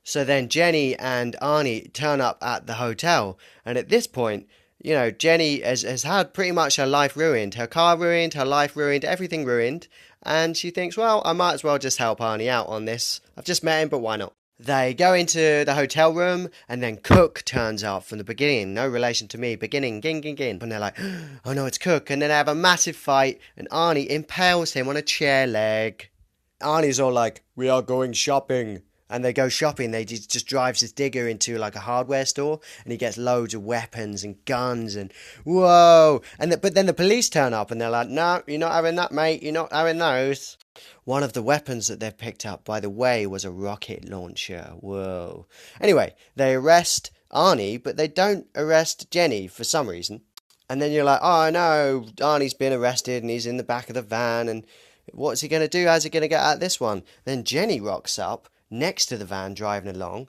So then Jenny and Arnie turn up at the hotel, and at this point, you know, Jenny has had pretty much her life ruined. Her car ruined, her life ruined, everything ruined. And she thinks, well, I might as well just help Arnie out on this. I've just met him, but why not? They go into the hotel room, and then Cook turns up from the beginning. No relation to me. Beginning, ging, ging, ging. And they're like, oh no, it's Cook. And then they have a massive fight, and Arnie impales him on a chair leg. Arnie's all like, we are going shopping. And they go shopping. They just drives his digger into like a hardware store, and he gets loads of weapons and guns and whoa. But then the police turn up, and they're like, no, you're not having that, mate. You're not having those. One of the weapons that they've picked up, by the way, was a rocket launcher. Whoa. Anyway, they arrest Arnie, but they don't arrest Jenny for some reason. And then you're like, oh no, Arnie's been arrested and he's in the back of the van, and what's he going to do? How's he going to get out of this one? Then Jenny rocks up next to the van driving along.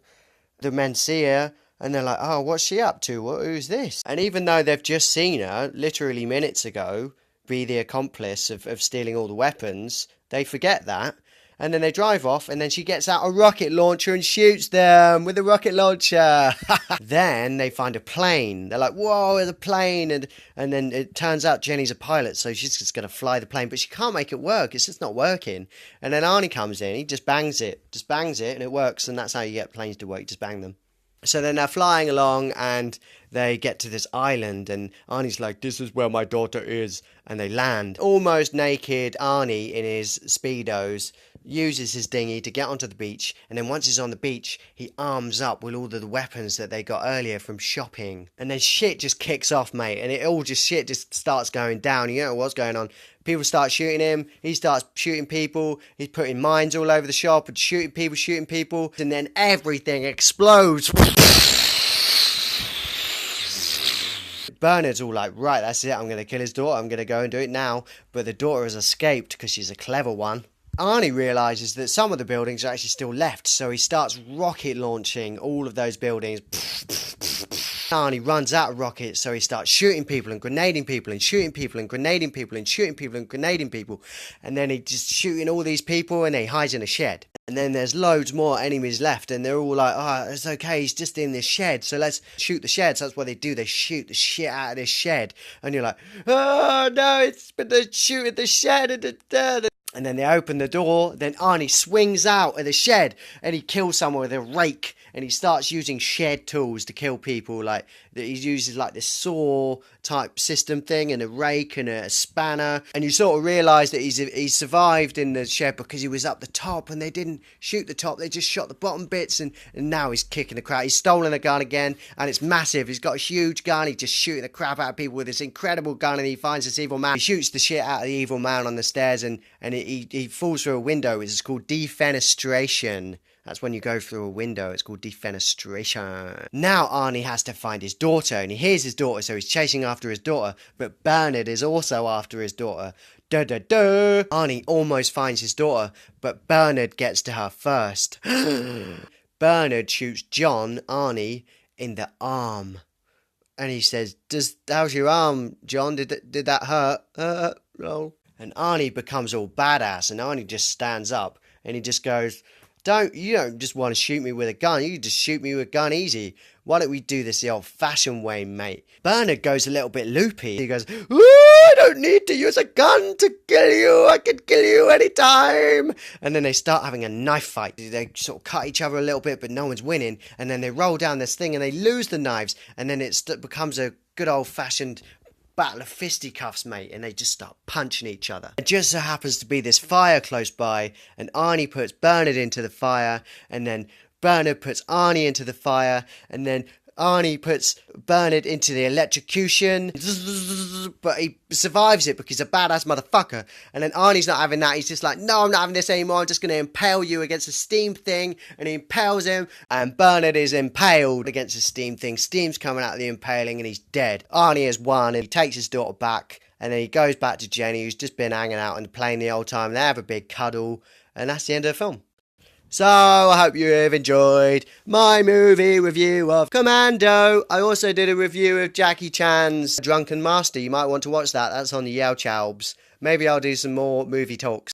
The men see her and they're like, oh, what's she up to? Who's this? And even though they've just seen her literally minutes ago be the accomplice of stealing all the weapons, they forget that. And then they drive off, and then she gets out a rocket launcher and shoots them with a rocket launcher. Then they find a plane. They're like, whoa, there's a plane. And then it turns out Jenny's a pilot, so she's just going to fly the plane. But she can't make it work. It's just not working. And then Arnie comes in. He just bangs it, and it works. And that's how you get planes to work. You just bang them. So then they're flying along, and they get to this island, and Arnie's like, this is where my daughter is. And they land. Almost naked Arnie in his Speedos uses his dinghy to get onto the beach, and then once he's on the beach, he arms up with all of the weapons that they got earlier from shopping. And then shit just kicks off, mate, and shit just starts going down. You know what's going on. People start shooting him, he starts shooting people, he's putting mines all over the shop and shooting people, and then everything explodes. Bernard's all like, right, that's it, I'm going to kill his daughter, I'm going to go and do it now. But the daughter has escaped because she's a clever one. Arnie realises that some of the buildings are actually still left, so he starts rocket launching all of those buildings. Arnie runs out of rockets, so he starts shooting people and grenading people and shooting people and grenading people and shooting people and grenading people. And then he's just shooting all these people, and he hides in a shed. And then there's loads more enemies left, and they're all like, oh, it's okay, he's just in this shed, so let's shoot the shed. So that's what they do, they shoot the shit out of this shed. And you're like, oh no, but they're shooting the shed. And then they open the door, then Arnie swings out of the shed, and he kills someone with a rake, and he starts using shed tools to kill people. Like, he uses like this saw type system thing, and a rake and a spanner, and you sort of realise that he's survived in the shed because he was up the top, and they didn't shoot the top, they just shot the bottom bits, and now he's kicking the crap. He's stolen a gun again, and it's massive. He's got a huge gun, he's just shooting the crap out of people with this incredible gun, and he finds this evil man. He shoots the shit out of the evil man on the stairs, and he falls through a window, which is called defenestration. That's when you go through a window. It's called defenestration. Now Arnie has to find his daughter, and he hears his daughter, so he's chasing after his daughter, but Bernard is also after his daughter. Arnie almost finds his daughter, but Bernard gets to her first. Bernard shoots John, Arnie, in the arm. And he says, how's your arm, John? Did that hurt? No. And Arnie becomes all badass, and Arnie just stands up, and he just goes, you don't just want to shoot me with a gun, you just shoot me with a gun easy. Why don't we do this the old-fashioned way, mate? Bernard goes a little bit loopy. He goes, ooh, I don't need to use a gun to kill you, I can kill you anytime. And then they start having a knife fight. They sort of cut each other a little bit, but no one's winning. And then they roll down this thing, and they lose the knives, and then it becomes a good old-fashioned battle of fisticuffs, mate, and they just start punching each other. It just so happens to be this fire close by, and Arnie puts Bernard into the fire, and then Bernard puts Arnie into the fire, and then Arnie puts Bernard into the electrocution, but he survives it because he's a badass motherfucker. And then Arnie's not having that. He's just like, no, I'm not having this anymore. I'm just going to impale you against a steam thing. And he impales him, and Bernard is impaled against a steam thing. Steam's coming out of the impaling, and he's dead. Arnie has won, and he takes his daughter back. And then he goes back to Jenny, who's just been hanging out and playing the old time. They have a big cuddle, and that's the end of the film. So, I hope you have enjoyed my movie review of Commando. I also did a review of Jackie Chan's Drunken Master. You might want to watch that. That's on the Yale Chalbs. Maybe I'll do some more movie talks.